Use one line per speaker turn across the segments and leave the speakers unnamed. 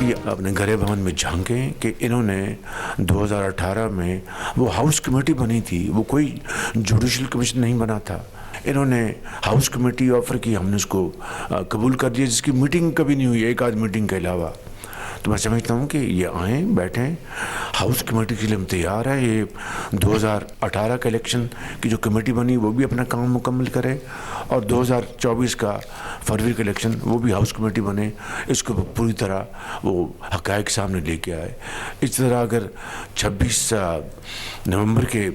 ये अपने घरे भवन में झांकें कि इन्होंने 2018 में वो हाउस कमेटी बनी थी, वो कोई जुडिशल कमीशन नहीं बना था। इन्होंने हाउस कमेटी ऑफर की, हमने उसको कबूल कर दिया, जिसकी मीटिंग कभी नहीं हुई एक आध मीटिंग के अलावा। तो मैं समझता हूँ कि ये आएँ, बैठें, हाउस कमेटी के लिए हम तैयार हैं। ये 2018 का इलेक्शन की जो कमेटी बनी वो भी अपना काम मुकम्मल करे, और 2024 का फरवरी का इलेक्शन वो भी हाउस कमेटी बने, इसको पूरी तरह वो हक़ाइक़ सामने लेके आए। इस तरह अगर 26 नवंबर के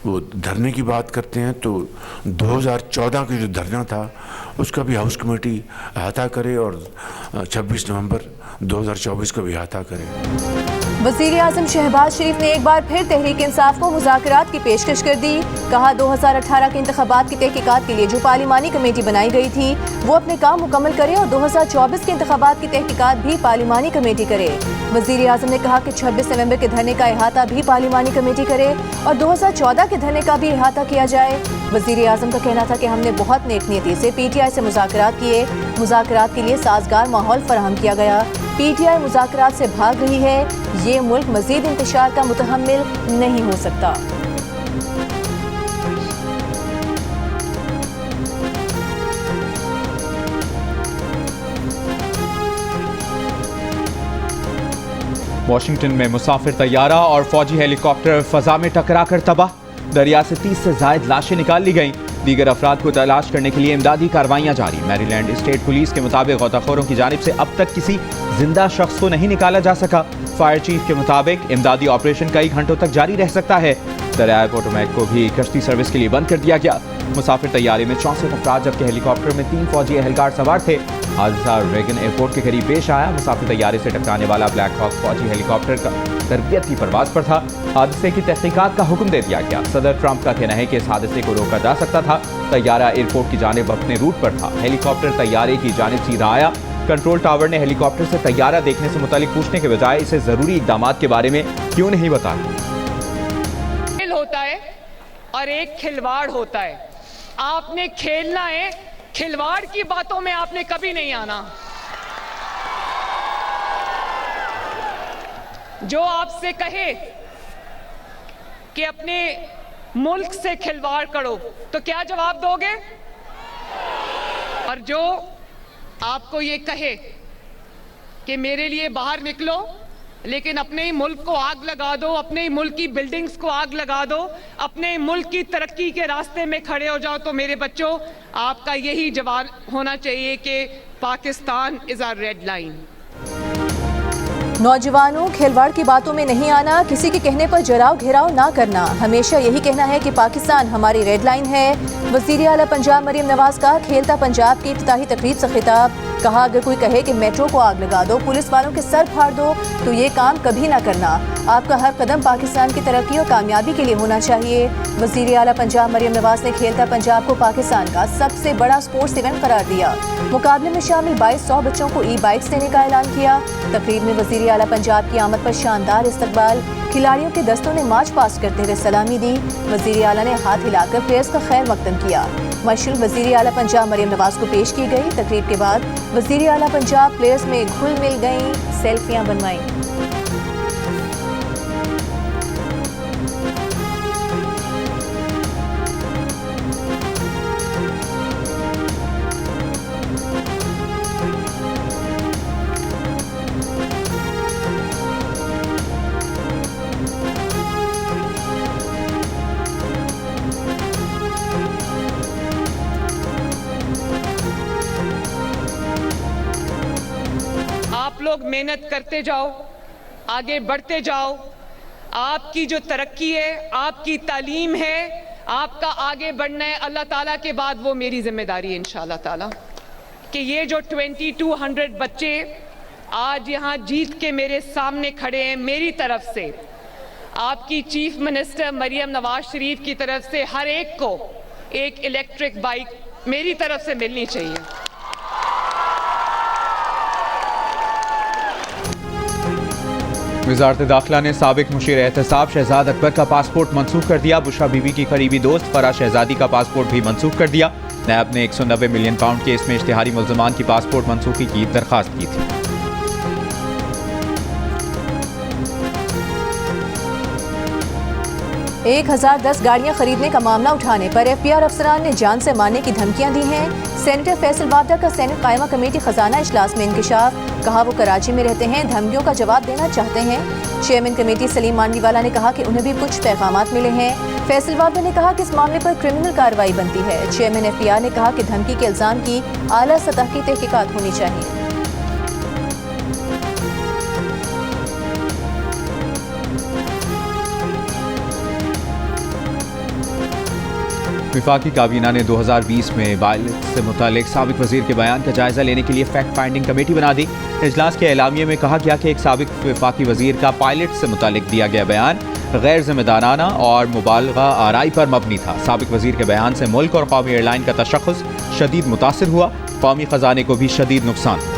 वो धरने की बात करते हैं तो 2014 का जो धरना था उसका भी हाउस कमेटी अहाता करे और 26 नवंबर 2024 का भी अहाता करे।
वज़ीर-ए-आज़म शहबाज शरीफ ने एक बार फिर तहरीक इंसाफ को मुज़ाकरात की पेशकश कर दी। कहा 2018 के इंतख़ाबात की तहकीकात के लिए जो पार्लिमानी कमेटी बनाई गई थी वो अपने काम मुकम्मल करे और 2024 के इंतख़ाबात की तहकीकात भी पार्लिमानी कमेटी करे। वज़ीर-ए-आज़म ने कहा कि 26 नवंबर के धरने का अहाता भी पार्लिमानी कमेटी करे और 2014 के धरने का भी अहाता किया जाए। वज़ीर-ए-आज़म का कहना था कि हमने बहुत नेकनीयती से PTI से मुज़ाकरात किए, मुज़ाकरात के लिए साजगार माहौल फराहम किया गया। PTI मुज़ाकरात से भाग रही है, ये मुल्क मज़ीद इंतशार का मुतहम्मिल नहीं हो सकता।
वाशिंगटन में मुसाफिर तैयारा और फौजी हेलीकॉप्टर फजा में टकराकर तबाह। दरिया से 30 से ज़ायद लाशें निकाल ली गईं। दीगर अफराद को तलाश करने के लिए इमदादी कार्रवाइयाँ जारी। मैरीलैंड स्टेट पुलिस के मुताबिक गौताखोरों की जानिब से अब तक किसी जिंदा शख्स को नहीं निकाला जा सका। फायर चीफ के मुताबिक इमदादी ऑपरेशन कई घंटों तक जारी रह सकता है। दरियाए पोटोमैक को भी कश्ती सर्विस के लिए बंद कर दिया गया। मुसाफिर तैयारे में 64 अफराद जबकि हेलीकॉप्टर में 3 फौजी एहलकार सवार थे। हादसा रेगन एयरपोर्ट के करीब पेश आया। मुसाफिर तैयारे से टकराने वाला ब्लैक हॉक फौजी हेलीकॉप्टर का तरबियती परवाज पर था। हादसे की तहकीकात का हुक्म दे दिया गया। सदर ट्रंप का कहना है कि इस हादसे को रोका जा सकता था। तैयारा एयरपोर्ट की जानिब अपने रूट पर था। हेलीकॉप्टर तैयारे की जानिब सीधा आया। कंट्रोल टावर ने हेलीकॉप्टर से तैयारा देखने से मुतालिक पूछने के बजाय इसे जरूरी इकदाम के बारे में क्यों नहीं बताया।
खेल होता है और एक खिलवाड़ होता है। आपने खेलना है, खिलवाड़ की बातों में आपने कभी नहीं आना। जो आपसे कहे कि अपने मुल्क से खिलवाड़ करो तो क्या जवाब दोगे? और जो आपको ये कहे कि मेरे लिए बाहर निकलो लेकिन अपने ही मुल्क को आग लगा दो, अपने ही मुल्क की बिल्डिंग्स को आग लगा दो, अपने मुल्क की तरक्की के रास्ते में खड़े हो जाओ, तो मेरे बच्चों आपका यही जवाब होना चाहिए कि Pakistan is our red line.
नौजवानों, खिलवाड़ की बातों में नहीं आना, किसी के कहने पर जराव घेराव ना करना, हमेशा यही कहना है कि पाकिस्तान हमारी रेड लाइन है। वज़ीर आला पंजाब मरियम नवाज का खेलता पंजाब की इफ्तिताही तकरीब से खिताब। कहा अगर कोई कहे कि मेट्रो को आग लगा दो, पुलिस वालों के सर फाड़ दो, तो ये काम कभी ना करना। आपका हर कदम पाकिस्तान की तरक्की और कामयाबी के लिए होना चाहिए। वज़ीर आला पंजाब मरियम नवाज ने खेलता पंजाब को पाकिस्तान का सबसे बड़ा स्पोर्ट्स इवेंट करार दिया। मुकाबले में शामिल 2200 बच्चों को ई-बाइक्स देने का ऐलान किया। तकरीब में वज़ीर आला पंजाब की आमद पर शानदार इस्तकबाल। खिलाड़ियों के दस्तों ने मार्च पास्ट करते हुए सलामी दी। वज़ीर आला ने हाथ हिलाकर प्लेयर्स का खैर मकदम किया। मशरूल वज़ीर आला पंजाब मरियम नवाज को पेश की गई। तकरीब के बाद वज़ीर आला पंजाब प्लेयर्स में घुल मिल गईं, सेल्फियां बनवाईं।
आप लोग मेहनत करते जाओ, आगे बढ़ते जाओ। आपकी जो तरक्की है, आपकी तालीम है, आपका आगे बढ़ना है, अल्लाह ताला के बाद वो मेरी जिम्मेदारी है इंशाअल्लाह ताला कि ये जो 2200 बच्चे आज यहाँ जीत के मेरे सामने खड़े हैं, मेरी तरफ से आपकी चीफ मिनिस्टर मरियम नवाज शरीफ की तरफ से हर एक को एक इलेक्ट्रिक बाइक मेरी तरफ से मिलनी चाहिए।
वज़ारत दाखिला ने साबिक मुशीर एहतसाब शहजाद अकबर का पासपोर्ट मनसूख कर दिया। बुशरा बीबी की करीबी दोस्त फरा शहजादी का पासपोर्ट भी मनसूख कर दिया। नैब ने 190 मिलियन पाउंड केस में इश्तिहारी मुल्ज़मान की पासपोर्ट मनसूखी की दरख्वास्त की थी।
एक 1010 गाड़ियां खरीदने का मामला उठाने पर एफपीआर अफसरान ने जान से मारने की धमकियां दी हैं। सेनेटर फैसल वाबडा का सेनेट कायमा कमेटी खजाना इजलास में इंकिशाफ, कहा वो कराची में रहते हैं, धमकियों का जवाब देना चाहते हैं। चेयरमैन कमेटी सलीम मानवीवाला ने कहा कि उन्हें भी कुछ पैगामात मिले हैं। फैसल वाबडा ने कहा कि इस मामले पर क्रिमिनल कार्रवाई बनती है। चेयरमैन एफपीआर ने कहा कि धमकी के इल्जाम की आला सतह की तहकीकात होनी चाहिए।
विफाकी काबीना ने 2020 में वायलेंस से मुतालिक साबिक वजीर के बयान का जायजा लेने के लिए फैक्ट फाइंडिंग कमेटी बना दी। इजलास के एलामिये में कहा गया कि एक साबिक विफाकी वजीर का पायलट से मुतालिक दिया गया बयान गैर जिम्मेदाराना और मुबालगा आराई पर मबनी था। साबिक वजीर के बयान से मुल्क और कौमी एयरलाइन का तशख़्ख़ुस शदीद मुतासिर हुआ, कौमी खजाने को भी शदीद नुकसान।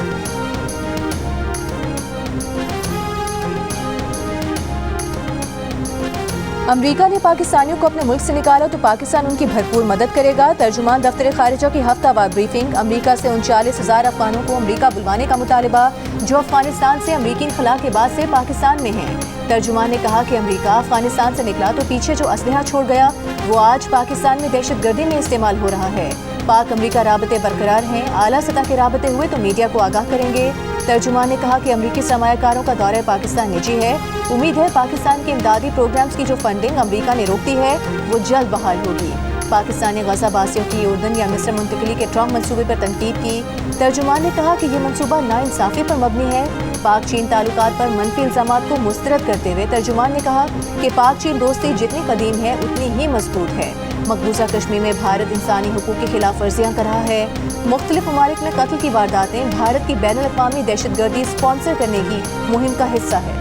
अमरीका ने पाकिस्तानियों को अपने मुल्क से निकाला तो पाकिस्तान उनकी भरपूर मदद करेगा। तर्जुमान दफ्तर खारिजा की हफ्तावार ब्रीफिंग। अमरीका से 39,000 अफगानों को अमरीका बुलवाने का मुतालबा, जो अफगानिस्तान से अमरीकी इनखला के बाद से पाकिस्तान में हैं। तर्जुमान ने कहा कि अमरीका अफगानिस्तान से निकला तो पीछे जो असलहा छोड़ गया वो आज पाकिस्तान में दहशतगर्दी में इस्तेमाल हो रहा है। पाक अमरीका राबते बरकरार हैं, आला सतह के राबते हुए तो मीडिया को आगाह करेंगे। तर्जुमान ने कहा कि अमरीकी सरमायाकारों का दौरा पाकिस्तान निजी है। उम्मीद है पाकिस्तान के इमदादी प्रोग्राम्स की जो फंडिंग अमरीका ने रोक दी है वो जल्द बहाल होगी। पाकिस्तान ने गजा बासियों की उर्दन या मिस्र मुंतकली के ट्रम्प मंसूबे पर तनकीद की। तर्जुमान ने कहा कि यह मंसूबा नाइंसाफी पर मबनी है। पाक चीन ताल्लुकात पर मनफी इल्जामात को मुस्तरद करते हुए तर्जुमान ने कहा कि पाक चीन दोस्ती जितनी कदीम है उतनी ही मजबूत है। मकबूजा कश्मीर में भारत इंसानी हुकूक की खिलाफ वर्जियाँ कर रहा है। मुख्तलिफ ममालिक में कत्ल की वारदातें भारत की बैनुल अक़वामी दहशतगर्दी स्पॉन्सर करने की मुहिम का हिस्सा है।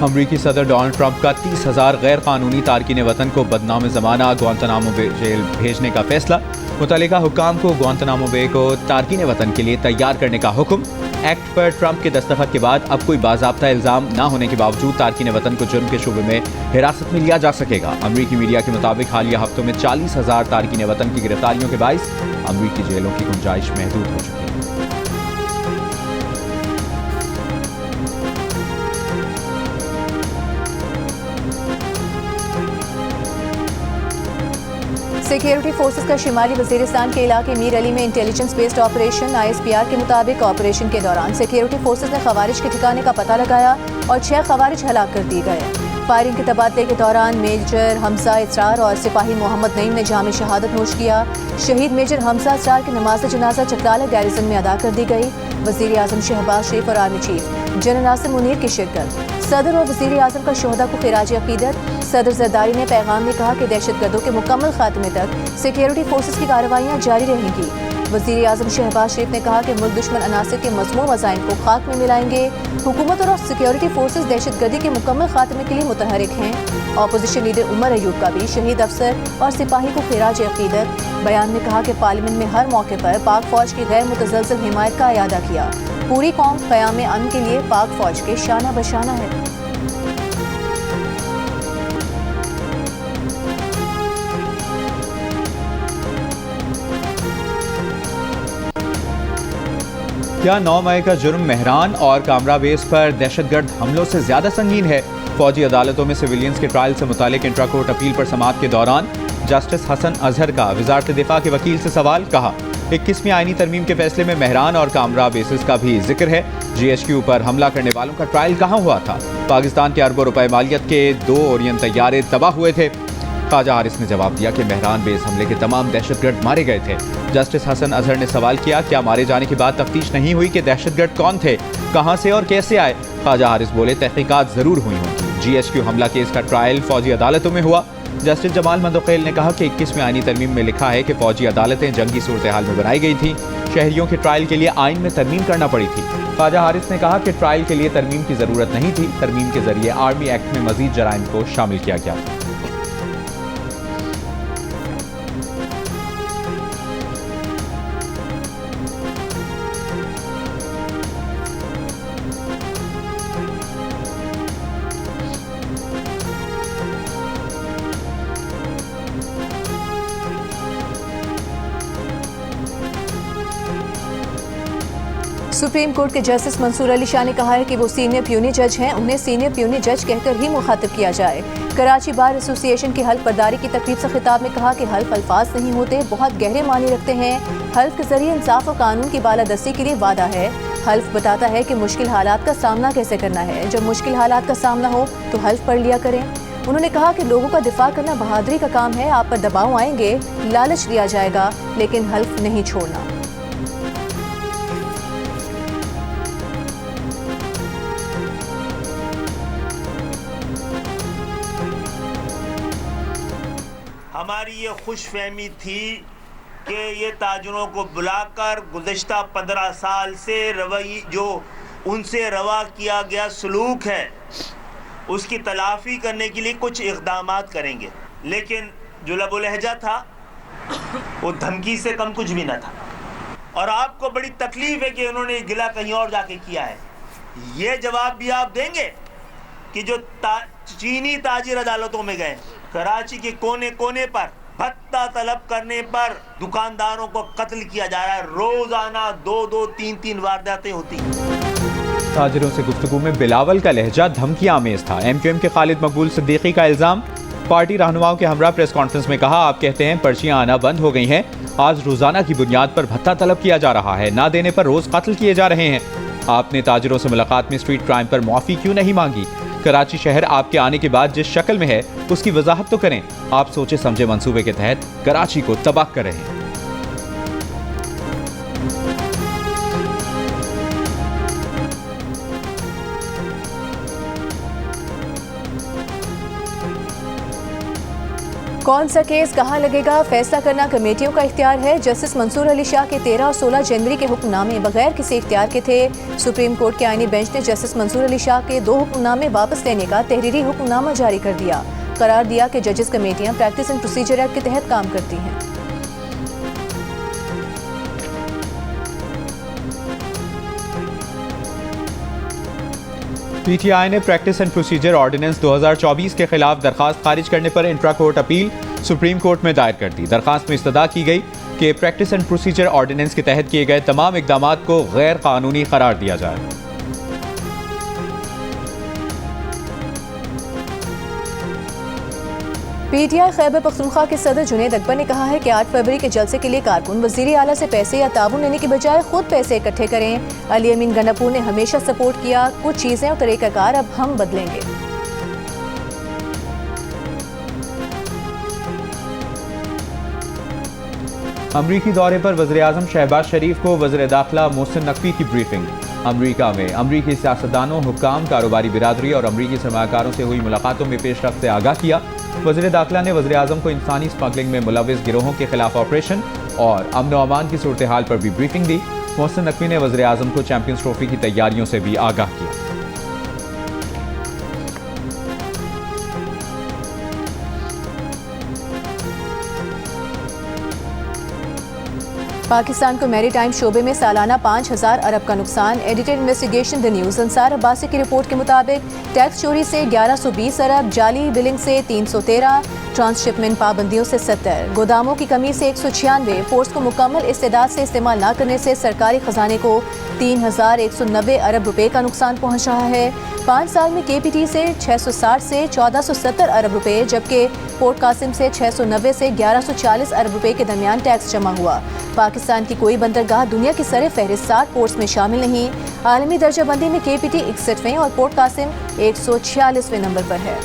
अमरीकी सदर डोनाल्ड ट्रंप का 30,000 गैर कानूनी तारकीन वतन को बदनाम ज़माना ग्वांतनामो बे जेल भेजने का फैसला। मुतल्लिका हुक्काम को ग्वांतनामो बे को तारकीन वतन के लिए तैयार करने का हुक्म। एक्ट पर ट्रंप के दस्तखत के बाद अब कोई बाज़ाब्ता इल्ज़ाम न होने के बावजूद तारकीन वतन को जुर्म के शुबे में हिरासत में लिया जा सकेगा। अमरीकी मीडिया के मुताबिक हालिया हफ्तों में 40,000 तारकीन वतन की गिरफ्तारियों के बाइस अमरीकी जेलों की गुंजाइश महदूद हो चुकी है।
सिक्योरिटी फोर्सेस का शिमाली वजीरिस्तान के इलाके मीर अली में इंटेलिजेंस बेस्ड ऑपरेशन। ISPR के मुताबिक ऑपरेशन के दौरान सिक्योरिटी फोर्सेस ने खवारिज के ठिकाने का पता लगाया और 6 खवारिज हलाक कर दिए गए। फायरिंग के तबादले के दौरान मेजर हमजा इसरार और सिपाही मोहम्मद नईम ने जाम शहादत नोश किया। शहीद मेजर हमजा इसरार की नमाज जनाजा चकराला गैरिजन में अदा कर दी गई। वज़ीर आज़म शहबाज शरीफ और army chief general Nasir Munir की शिरकत। सदर और वज़ीर आज़म का शोहदा को खिराज अक़ीदत। सदर जरदारी ने पैगाम में कहा कि दहशतगर्दों के मुकम्मल खात्मे तक सिक्योरिटी फोर्सेस की कार्रवाइयाँ जारी रहेंगी। वज़ीर आज़म शहबाज शरीफ ने कहा कि मुल्क दुश्मन अनासिर के मज़मूम अज़ाइम को खाक में मिलाएंगे। हुकूमत और सिक्योरिटी फोर्सेस दहशतगर्दी के मुकम्मल खात्मे के लिए मुतहरिक हैं। अपोजिशन लीडर उमर अयूब का भी शहीद अफसर और सिपाही को खिराज अक़ीदत। बयान में कहा कि पार्लियामेंट में हर मौके पर पाक फौज की गैर मुतज़लज़ल हिमायत का अयादा किया। पूरी कौम क़याम अमन के लिए पाक फौज के शाना बशाना है।
क्या 9 मई का जुर्म मेहरान और कामरा बेस पर दहशतगर्द हमलों से ज्यादा संगीन है? फौजी अदालतों में सिविलियंस के ट्रायल से मुतालिक इंट्रा कोर्ट अपील पर समाअत के दौरान जस्टिस हसन अजहर का वजारत दिफा के वकील से सवाल। कहा 21वीं आईनी तरमीम के फैसले में मेहरान और कामरा बेसिस का भी जिक्र है। GHQ पर हमला करने वालों का ट्रायल कहाँ हुआ था? पाकिस्तान के अरबों रुपए मालियत के 2 ओरियन तैयारे तबाह हुए थे। ख्वाजा हारिस ने जवाब दिया कि मेहरान बेस हमले के तमाम दहशतगर्द मारे गए थे। जस्टिस हसन अजहर ने सवाल किया, क्या मारे जाने के बाद तफ्तीश नहीं हुई कि दहशतगर्द कौन थे, कहां से और कैसे आए? ख्वाजा हारिस बोले, तहकीकात जरूर हुई होंगी। GHQ हमला केस का ट्रायल फौजी अदालतों में हुआ। जस्टिस जमाल मंदोखेल ने कहा कि 21वीं आईनी तरमीम में लिखा है कि फौजी अदालतें जंगी सूरत हाल में बनाई गई थी। शहरियों के ट्रायल के लिए आइन में तरमीम करना पड़ी थी। ख्वाजा हारिस ने कहा कि ट्रायल के लिए तरमीम की जरूरत नहीं थी। तरमीम के जरिए आर्मी एक्ट में मजीद जराइम को शामिल किया गया था।
सुप्रीम कोर्ट के जस्टिस मंसूर अली शाह ने कहा है कि वो सीनियर प्यूनी जज हैं, उन्हें सीनियर प्यूनी जज कहकर ही मुखातिब किया जाए। कराची बार एसोसिएशन की हल्फ बर्दारी की तकरीब से खिताब में कहा कि हल्फ अल्फाज नहीं होते, बहुत गहरे मानी रखते हैं। हल्फ के जरिए इंसाफ और कानून की बालादस्ती के लिए वादा है। हल्फ बताता है कि मुश्किल हालात का सामना कैसे करना है। जब मुश्किल हालात का सामना हो तो हल्फ पढ़ लिया करें। उन्होंने कहा कि लोगों का दिफा करना बहादुरी का काम है। आप पर दबाव आएंगे, लालच दिया जाएगा, लेकिन हल्फ नहीं छोड़ना।
हमारी ये खुशफहमी थी कि ये ताजरों को बुलाकर गुज़िश्ता 15 साल से रवैया जो उनसे रवा किया गया सलूक है उसकी तलाफ़ी करने के लिए कुछ इक़दामात करेंगे, लेकिन जो लबो लहजा था वो धमकी से कम कुछ भी न था। और आपको बड़ी तकलीफ़ है कि उन्होंने गिला कहीं और जाके किया है। ये जवाब भी आप देंगे कि जो चीनी ताजिर अदालतों में गए, कराची के कोने कोने पर भत्ता तलब करने पर दुकानदारों को कत्ल किया जा रहा है। रोजाना 2-2, 3-3 वारदातें होती हैं।
ताजिरों से गुफ्तगू में बिलावल का लहजा धमकियां आमेज था। एमक्यूएम के खालिद मकबूल सिद्दीकी का इल्जाम, पार्टी रहनुमाओं के हमरा प्रेस कॉन्फ्रेंस में कहा, आप कहते हैं पर्चियां आना बंद हो गई हैं, आज रोजाना की बुनियाद पर भत्ता तलब किया जा रहा है, ना देने पर रोज कत्ल किए जा रहे हैं। आपने ताजिरों से मुलाकात में स्ट्रीट क्राइम पर मुआफी क्यों नहीं मांगी? कराची शहर आपके आने के बाद जिस शक्ल में है उसकी वजाहत तो करें। आप सोचे समझे मंसूबे के तहत कराची को तबाह कर रहे हैं।
कौन सा केस कहां लगेगा, फैसला करना कमेटियों का इख्तियार है। जस्टिस मंसूर अली शाह के 13 और 16 जनवरी के हुक्मनामे बगैर किसी इख्तियार के थे। सुप्रीम कोर्ट के आईनी बेंच ने जस्टिस मंसूर अली शाह के 2 हुक्मनामे वापस लेने का तहरीरी हुक्मनामा जारी कर दिया। करार दिया कि जजेस कमेटियां प्रैक्टिस एंड प्रोसीजर एक्ट के तहत काम करती हैं।
पीटीआई ने प्रैक्टिस एंड प्रोसीजर ऑर्डिनेंस 2024 के खिलाफ दरखास्त खारिज करने पर intra court appeal supreme court में दायर कर दी। दरखास्त में इस्तदा की गई कि प्रैक्टिस एंड प्रोसीजर ऑर्डिनेंस के तहत किए गए तमाम इकदामात को गैर कानूनी करार दिया जाए।
पीटीआई खैबर पख्तूनख्वा के सदर जुनैद अकबर ने कहा है कि 8 फरवरी के जलसे के लिए कारकुन वज़ीर आला से पैसे या ताबून लेने की बजाय खुद पैसे इकट्ठे करें। अली अमीन गन्नापुर ने हमेशा सपोर्ट किया, कुछ चीजें और तरीक़ाकार अब हम बदलेंगे।
अमरीकी दौरे पर वज़ीर-ए-आज़म शहबाज शरीफ को वज़ीर दाखिला मोहसिन नकवी की ब्रीफिंग। अमरीका में अमरीकी सियासतदानों, हुक्काम, कारोबारी बिरादरी और अमरीकी सरमाकारों से हुई मुलाकातों में पेशरफ्त से आगाह किया। वज़ीर दाखिला ने वज़ीर-ए-आज़म को इंसानी स्मगलिंग में मुलविस गिरोहों के खिलाफ ऑपरेशन और अमन व अमान की सूरत हाल पर भी ब्रीफिंग दी। मोहसिन नकवी ने वज़ीर-ए-आज़म को चैंपियंस ट्रॉफी की तैयारियों से भी आगाह किया।
पाकिस्तान को मैरीटाइम शोबे में सालाना 5,000 अरब का नुकसान। Edited investigation the news Ansar Abbasi की रिपोर्ट के मुताबिक टैक्स चोरी से 1120 अरब, जाली बिलिंग से 313, ट्रांसशिपमेंट पाबंदियों से 70, गोदामों की कमी से 196, फोर्स को मुकम्मल इस्तेदाद से इस्तेमाल न करने से सरकारी खजाने को 3,190 अरब रुपए का नुकसान पहुँच रहा है। 5 साल में KPT से 660 से 1470 अरब रुपए, जबकि पोर्ट कासिम से 690 से 1140 अरब रुपए के दरमियान टैक्स जमा हुआ। पाकिस्तान की कोई बंदरगाह दुनिया की सरे फहरिस्त 60 पोर्ट्स में शामिल नहीं। आलमी दर्जाबंदी में KPT 61वें और पोर्ट कासिम 146वें नंबर पर है।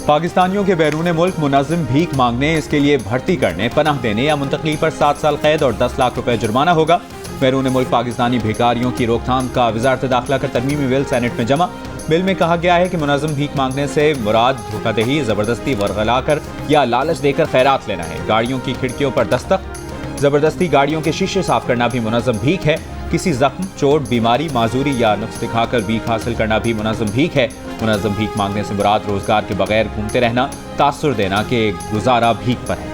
पाकिस्तानियों के बैरून मुल्क मुनज़्ज़म भीख मांगने, इसके लिए भर्ती करने, पनाह देने या मुंतकली पर 7 साल कैद और 10 लाख रुपए जुर्माना होगा। बैरून मुल्क पाकिस्तानी भिखारियों की रोकथाम का वज़ारत दाखिला का तरमीमी बिल सेनेट में जमा। बिल में कहा गया है कि मुनज़्ज़म भीख मांगने से मुराद धोखाधही, ज़बरदस्ती वर्गलाकर या लालच देकर खैरात लेना है। गाड़ियों की खिड़कियों पर दस्तक, ज़बरदस्ती गाड़ियों के शीशे साफ करना भी मुनज़्ज़म भीख है। किसी जख्म, चोट, बीमारी, माजूरी या नुक्स दिखाकर भीख हासिल करना भी मुनज़्ज़म भीख है। मुनज़्ज़म भीख मांगने से मुराद रोजगार के बगैर घूमते रहना, तासुर देना कि गुजारा भीख पर है।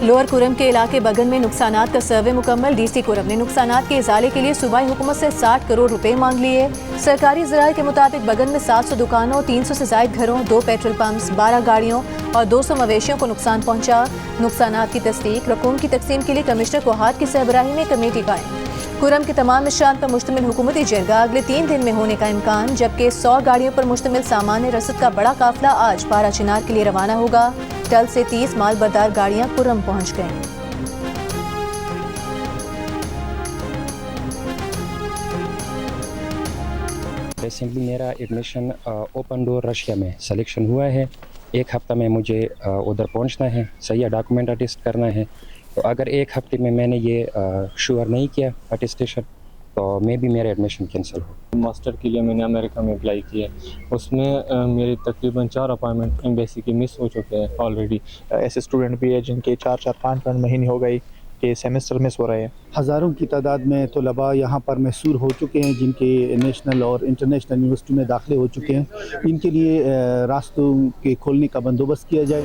लोअर कुरम के इलाके बगन में नुकसानात का सर्वे मुकम्मल। डीसी कुरम ने नुकसानात के इजाले के लिए सूबाई हुकूमत से 60 करोड़ रुपए मांग लिए। सरकारी ज़राए के मुताबिक बगन में 700 दुकानों, 300 से जायद घरों, 2 पेट्रोल पंप्स, 12 गाड़ियों और 200 मवेशियों को नुकसान पहुंचा। नुकसानात की तस्दीक रकूम की तकसीम के लिए कमिश्नर कोहाट की सरबराही में कमेटी कायम। कुरम के तमाम मिशान पर मुश्तमिल हुकूमती जरगा अगले 3 दिन में होने का इम्कान, जबकि 100 गाड़ियों पर मुश्तमिल सामान रसद का बड़ा काफिला आज पारा चिनार के लिए रवाना होगा। टल से 30 माल बरदार गाड़ियां कुरम पहुंच गईं।
रिसेंटली मेरा एडमिशन ओपन डोर रशिया में सिलेक्शन हुआ है। एक हफ्ता में मुझे उधर पहुंचना है, सही डॉक्यूमेंट अटेस्ट करना है। तो अगर एक हफ्ते में मैंने ये श्योर नहीं किया अटेस्टेशन तो मे भी मेरा एडमिशन कैंसिल हो।
मास्टर के लिए मैंने अमेरिका में अप्लाई किया, उसमें मेरे तकरीबन 4 अपॉइंटमेंट एम्बेसी के मिस हो चुके हैं ऑलरेडी।
ऐसे स्टूडेंट भी है जिनके 4-5 महीने हो गए कि सेमेस्टर मिस हो रहे हैं।
हज़ारों की तादाद में तलबा यहाँ पर मैसूर हो चुके हैं जिनके नेशनल और इंटरनेशनल यूनिवर्सिटी में दाखिले हो चुके हैं। इनके लिए रास्तों के खोलने का बंदोबस्त किया जाए।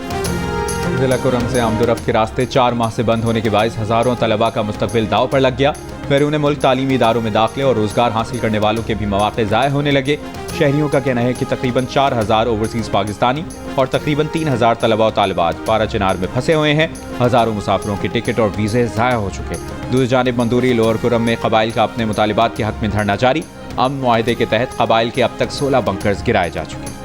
जिला कुरम से आमदोरफ्त के रास्ते 4 माह से बंद होने के बायस हज़ारों तलबा का मुस्तकबिल दाव पर लग गया। बैरून मुल्क तालीमी इदारों में दाखिले और रोज़गार हासिल करने वालों के भी मौक़े ज़ाय होने लगे। शहरियों का कहना है कि तकरीबन 4000 ओवरसीज़ पाकिस्तानी और तकरीबन 3000 तलबा और तालिबात पारा चिनार में फंसे हुए हैं। हज़ारों मुसाफिरों के टिकट और वीज़े ज़ाया हो चुके। दूसरी जानिब मंदूरी लोअर कुरम में कबाइल का अपने मुतालिबात के हक़ में धरना जारी। अमन मुआहदे के तहत कबाइल के अब तक 16 बंकर्स गिराए जा चुके।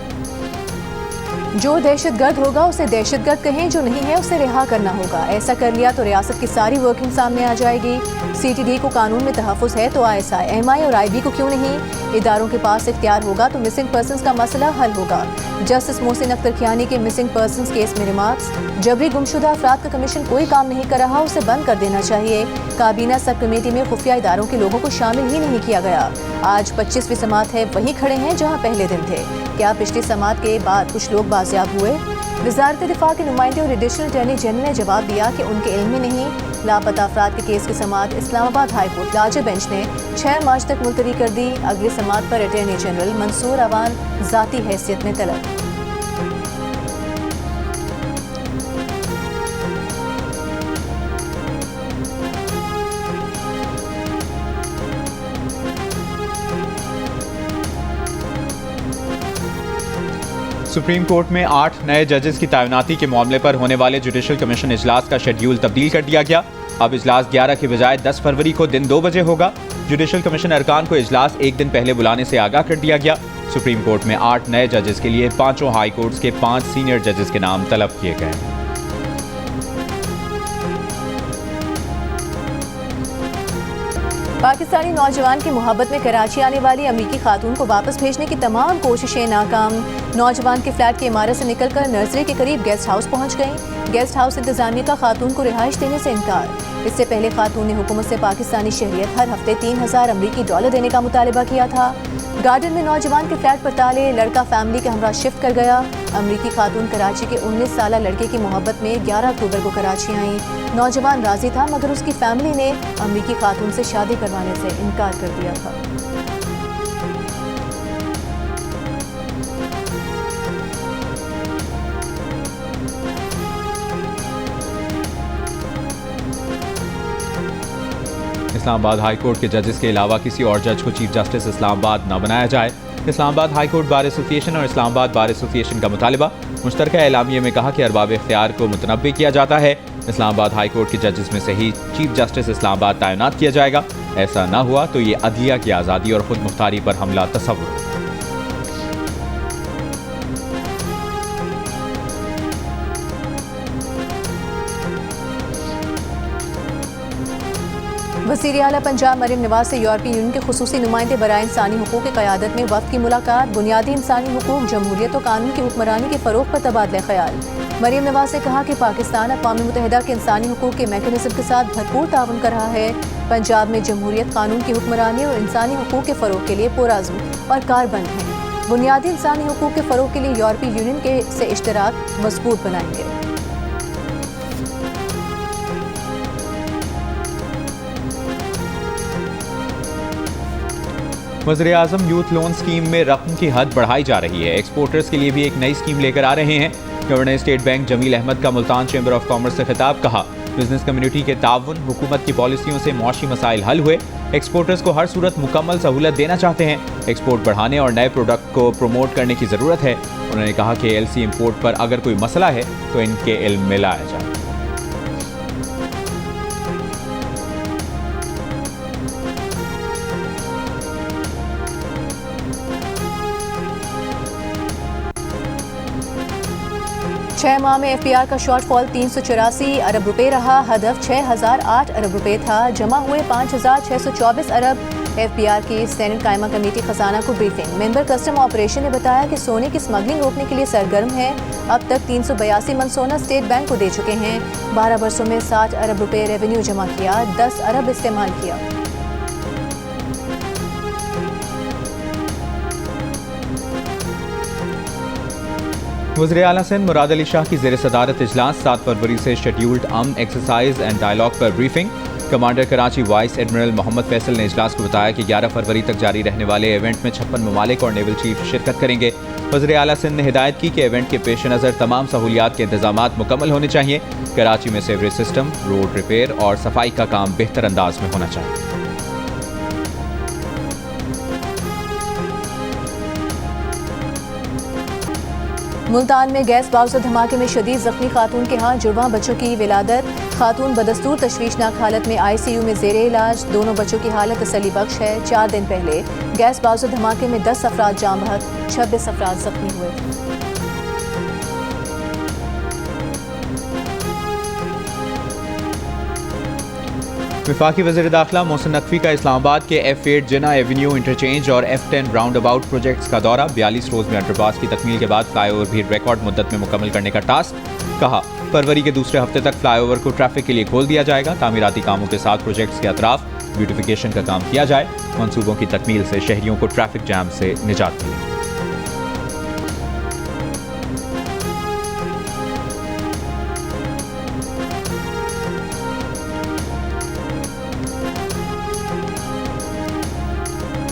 जो दहशतगर्द होगा उसे दहशतगर्द कहें, जो नहीं है उसे रिहा करना होगा। ऐसा कर लिया तो रियासत की सारी वर्किंग सामने आ जाएगी। CTD को कानून में तहफ़्फ़ुज़ है तो ISI, MI और IB को क्यों नहीं? इदारों के पास इख्तियार होगा तो मिसिंग पर्सनस का मसला हल होगा। जस्टिस मोहसिन अख्तर खियानी के मिसिंग पर्सनस केस में रिमार्क्स, जबरी गुमशुदा अफराद का कमीशन कोई काम नहीं कर रहा, उसे बंद कर देना चाहिए। काबीना सब कमेटी में खुफिया इदारों के लोगों को शामिल ही नहीं किया गया। आज 25वीं समात है, वहीं खड़े हैं जहाँ पहले दिन थे। क्या पिछली समात के बाद कुछ लोग बाजियाब हुए? वज़ारत दिफा के नुमाइंदे और एडिशनल अटॉर्नी जनरल ने जवाब दिया कि उनके इल्म में नहीं। लापता अफराद के केस की समात Islamabad high court larger bench ने 6 मार्च तक मुलतवी कर दी। अगली समात पर अटॉर्नी जनरल मंसूर अवान ज़ाती हैसियत में तलब।
सुप्रीम कोर्ट में 8 नए जजेस की तैनाती के मामले पर होने वाले जुडिशल कमीशन इजलास का शेड्यूल तब्दील कर दिया गया। अब इजलास 11 की बजाय 10 फरवरी को दिन 2 बजे होगा। जुडिशल कमीशन अरकान को इजलास एक दिन पहले बुलाने से आगाह कर दिया गया। सुप्रीम कोर्ट में 8 नए जजेस के लिए 5 हाई कोर्ट्स के 5 सीनियर जजेस के नाम तलब किए गए।
पाकिस्तानी नौजवान की मोहब्बत में कराची आने वाली अमरीकी खातून को वापस भेजने की तमाम कोशिशें नाकाम। नौजवान के फ्लैट की इमारत से निकलकर नर्सरी के करीब गेस्ट हाउस पहुंच गई। गेस्ट हाउस इंतजामिया का खातून को रिहाइश देने से इनकार। इससे पहले खातून ने हुकूमत से पाकिस्तानी शहरियत हर हफ्ते $3000 अमरीकी डॉलर देने का मुतालबा किया था। गार्डन में नौजवान के फ्लैट पर ताले, लड़का फैमिली के हमरा शिफ्ट कर गया। अमरीकी खातून कराची के 19 साल लड़के की मोहब्बत में 11 अक्टूबर को कराची आई। नौजवान राजी था मगर उसकी फैमिली ने अमरीकी खातून से शादी करवाने से इनकार कर दिया था।
इस्लामाबाद हाई कोर्ट के जजेस के अलावा किसी और जज को चीफ जस्टिस इस्लामाबाद न बनाया जाए। Islamabad high court bar association और इस्लामाबाद बार एसोसिएशन का मुतालिबा। मुश्तरका एलामिये में कहा कि अरबाब इख्तियार को मुतनब्बी किया जाता है। इस्लामाबाद हाई कोर्ट के जजेस में से ही चीफ जस्टिस इस्लामाबाद तैनात किया जाएगा। ऐसा न हुआ तो ये अदलिया की आज़ादी और खुद मुख्तारी पर हमला तस्वुर होगा।
वज़ीर आला पंजाब मरीम नवाज से यूरोपीय यूनियन के खुसूसी नुमाइंदे बराए इंसानी हुकूक की क़यादत में वक्त की मुलाकात। बुनियादी इंसानी हुकूक, जमहूरियत और कानून की हुक्मरानी के फ़रोग़ पर तबादला ख्याल। मरीम नवाज ने कहा कि पाकिस्तान अक़वाम मुत्तहिदा के इंसानी हुकूक के मैकेनिज़्म के साथ भरपूर ताउन कर रहा है। पंजाब में जमहूरियत, कानून की हुक्मरानी और इंसानी हुकूक के फ़रोग़ के लिए पुरअज़्म और कारबंद हैं। बुनियादी इंसानी हुकूक के फ़रोग़ के लिए यूरोपीय यूनियन के से इश्तराक मज़बूत बनाएंगे।
वज़ीर-ए-आज़म यूथ लोन स्कीम में रकम की हद बढ़ाई जा रही है। एक्सपोर्टर्स के लिए भी एक नई स्कीम लेकर आ रहे हैं। Governor state bank Jameel Ahmad का मुल्तान चैम्बर ऑफ कॉमर्स से खिताब। कहा बिजनेस कम्युनिटी के ताउन, हुकूमत की पॉलिसियों से मौशी मसाइल हल हुए। एक्सपोर्टर्स को हर सूरत मुकम्मल सहूलत देना चाहते हैं। एक्सपोर्ट बढ़ाने और नए प्रोडक्ट को प्रमोट करने की ज़रूरत है। उन्होंने कहा कि एलसी इंपोर्ट पर अगर कोई मसला है तो इनके इल्म में लाया जाए।
छह माह में एफपीआर का शॉर्टफॉल 384 अरब रुपए रहा। हदफ 6008 अरब रुपए था। जमा हुए 5624 अरब। एफपीआर की सेनेट कायमा कमेटी खजाना को ब्रीफिंग। मेंबर कस्टम ऑपरेशन ने बताया कि सोने की स्मगलिंग रोकने के लिए सरगर्म है। अब तक 382 मन सोना स्टेट बैंक को दे चुके हैं। 12 वर्षों में 60 अरब रुपए रेवेन्यू जमा किया, 10 अरब इस्तेमाल किया।
वज़ीर आला सिंध मुराद अली शाह की ज़ेर सदारत इजलास। 7 फरवरी से शेड्यूल्ड एक्सरसाइज एंड डायलॉग पर briefing. Commander Karachi vice admiral Mohammad Faisal ने इजलास को बताया कि 11 फरवरी तक जारी रहने वाले इवेंट में 56 ममालिक और नेवल चीफ शिरकत करेंगे। वज़ीर आला सिंध ने हिदायत की कि इवेंट के पेश नज़र तमाम सहूलियात के इंतजामात मुकम्मल होने चाहिए। कराची में सीवरेज सिस्टम, रोड रिपेयर और सफाई का काम बेहतर अंदाज में होना चाहिए।
मुल्तान में गैस बाउसर धमाके में शदीद जख्मी खातून के हाथ जुड़वां बच्चों की विलादत। खातून बदस्तूर तशवीशनाक हालत में ICU में जेरे इलाज। दोनों बच्चों की हालत तसल्ली बख्श है। 4 दिन पहले गैस बाउसर धमाके में 10 अफराद जान बहक, 26 अफराद जख्मी हुए।
वफाकी वज़ीर दाखिला मोहसिन नकवी का इस्लामाबाद के F8 जिना एवेन्यू इंटरचेंज और F10 राउंड अबाउट प्रोजेक्ट्स का दौरा। 42 रोज में अंडरपास की तकमील के बाद फ्लाईओवर भी रिकॉर्ड मुद्दत में मुकम्मल करने का टास्क। कहा, फरवरी के दूसरे हफ्ते तक फ्लाईओवर को ट्रैफिक के लिए खोल दिया जाएगा। तामीराती कामों के साथ प्रोजेक्ट्स के अतराफ ब्यूटिफिकेशन का काम किया जाए। मंसूबों की तकमील से शहरियों को ट्रैफिक जैम से निजात मिलेगी।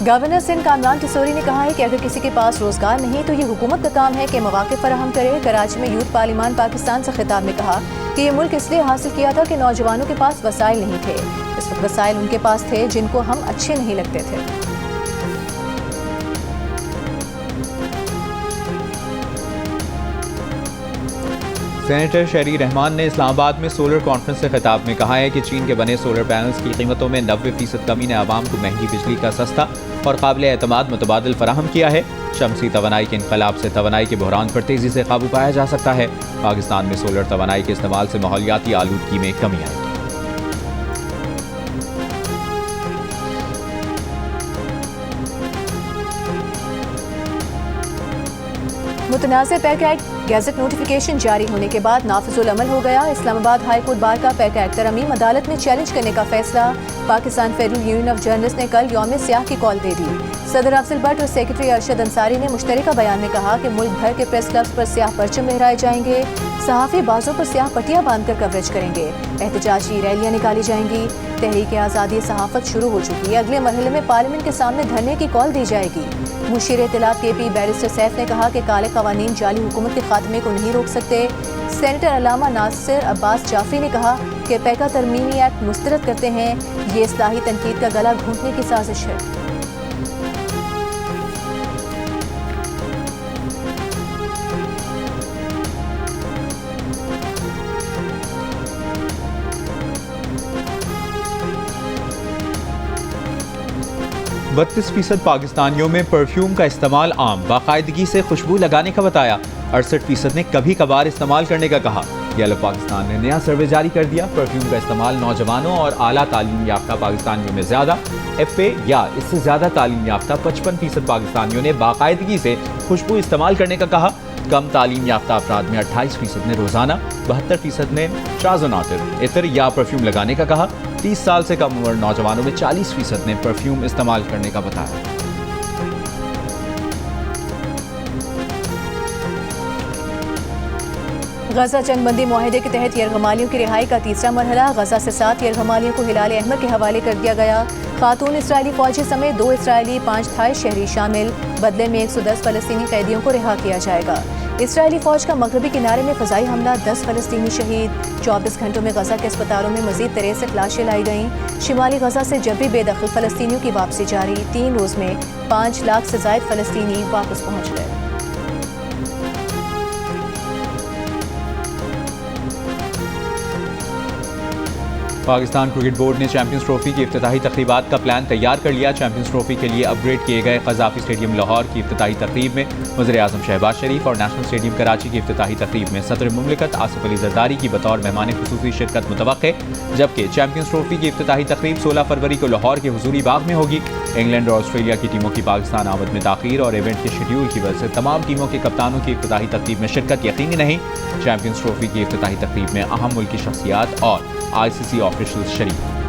गवर्नर सिंध कामरान टिसोरी ने कहा है कि अगर किसी के पास रोजगार नहीं तो ये हुकूमत का काम है कि मौके फराहम करे। कराची में यूथ पार्लिमान पाकिस्तान से खिताब में कहा कि ये मुल्क इसलिए हासिल किया था कि नौजवानों के पास वसाइल नहीं थे। इस वक्त वसाइल उनके पास थे जिनको हम अच्छे नहीं लगते थे।
सेनेटर शहरी रहमान ने इस्लामाबाद में सोलर कॉन्फ्रेंस से खिताब में कहा है कि चीन के बने सोलर पैनल्स की कीमतों में 90% कमी ने आवाम को महंगी बिजली का सस्ता और काबिल एतमाद मुतबादिल फराहम किया है। शमसी तवानाई के इनकलाब से तवानाई के बहरान पर तेजी से काबू पाया जा सकता है। पाकिस्तान में सोलर तवानाई के इस्तेमाल से माहौलियाती आलूदगी में कमी आएगी।
मुतनाज़ पैक एक्ट गैजेट नोटिफिकेशन जारी होने के बाद नाफिजुल अमल हो गया। इस्लामाबाद हाई कोर्ट बार का पैक एक्ट तरमीम अदालत में चैलेंज करने का फैसला। Pakistan federal union of journalist ने कल यौम स्याह की कॉल दे दी। सदर अफजल भट्ट और सेक्रेटरी अरशद अंसारी ने मुश्तरका बयान में कहा कि मुल्क भर के प्रेस क्लब्स पर स्याह परचम लहराए जाएंगे। सहाफ़ी बाजों पर स्याह पट्टियां बांधकर कवरेज करेंगे। एहतजाजी रैलियां निकाली जाएंगी। तहरीक आज़ादी सहाफ़त शुरू हो चुकी है। अगले मरहले में पार्लियामेंट के सामने धरने की कॉल दी जाएगी। मुशीर इत्तलात KP बैरिस्टर सैफ ने कहा कि काले क़वानीन जाली हुकूमत के खात्मे को नहीं रोक सकते। सेनेटर अल्लामा नासिर अब्बास जाफरी ने कहा कि पैका तरमीमी एक्ट मुस्तरद करते हैं। ये इस्लाही तनकीद का गला घोंटने की साजिश है।
बत्तीस % पाकिस्तानियों में परफ्यूम का इस्तेमाल आम, बाकायदगी से खुशबू लगाने का बताया। 68% ने कभी कभार इस्तेमाल करने का कहा। येलो पाकिस्तान ने नया सर्वे जारी कर दिया। परफ्यूम का इस्तेमाल नौजवानों और आला तालीम याफ्ता पाकिस्तानियों में ज़्यादा। FA या इससे ज़्यादा तालीम याफ्ता 55% पाकिस्तानियों ने बाकायदगी से खुशबू इस्तेमाल करने का कहा। कम तालीम याफ्ता अफराद में 28% ने रोज़ाना, 72% ने शाज़नातिर इतर या परफ्यूम लगाने का कहा। 30 साल से कम उम्र नौजवानों में 40% ने परफ्यूम इस्तेमाल करने का बताया।
गजा जंगबंदी मुआहिदे के तहत यरगमालियों की रिहाई का तीसरा मरहला। गजा से 7 यरगमालियों को हिलाल अहमर के हवाले कर दिया गया। खातून इसराइली फौजी समेत 2 इसराइली, 5 थाई शहरी शामिल। बदले में 110 फलस्तीनी कैदियों को रिहा किया जाएगा। इसराइली फौज का मगरबी किनारे में फ़ज़ाई हमला, 10 फ़लस्तीनी शहीद। 24 घंटों में गजा के अस्पतालों में मज़ीद 63 लाशें लाई गईं। शिमाली गजा से जबरी बेदखल फ़लस्तीनियों की वापसी जारी। 3 रोज़ में 5 लाख से ज़ायद फ़लस्तीनी वापस पहुँच गए।
पाकिस्तान क्रिकेट बोर्ड ने चैंपियंस ट्रॉफी की इफ्तिताही तकरीबात का प्लान तैयार कर लिया। चैंपियंस ट्रॉफी के लिए अपग्रेड किए गए क़ज़ाफ़ी स्टेडियम लाहौर की इफ्तिताही तकरीब में वज़ीर-ए-आज़म शहबाज शरीफ और नेशनल स्टेडियम कराची की इफ्तिताही तकरीब में सदर मुमलिकत आसिफ अली ज़रदारी की बतौर मेहमान ख़ुसूसी शिरकत मुतवक्के, जबकि चैंपियंस ट्रॉफी की इफ्तिताही तकरीब 16 फरवरी को लाहौर के हुज़ूरी बाग में होगी। इंग्लैंड और ऑस्ट्रेलिया की टीमों की पाकिस्तान आमद में ताख़ीर और इवेंट के शेड्यूल की वजह से तमाम टीमों के कप्तानों की इफ्तिताही तकरीब में शिरकत यकीनी नहीं। चैंपियंस ट्रॉफी की इफ्तिताही तकरीब में अहम मुल्की शख्सियात और ICC ऑफिशियल शरीक।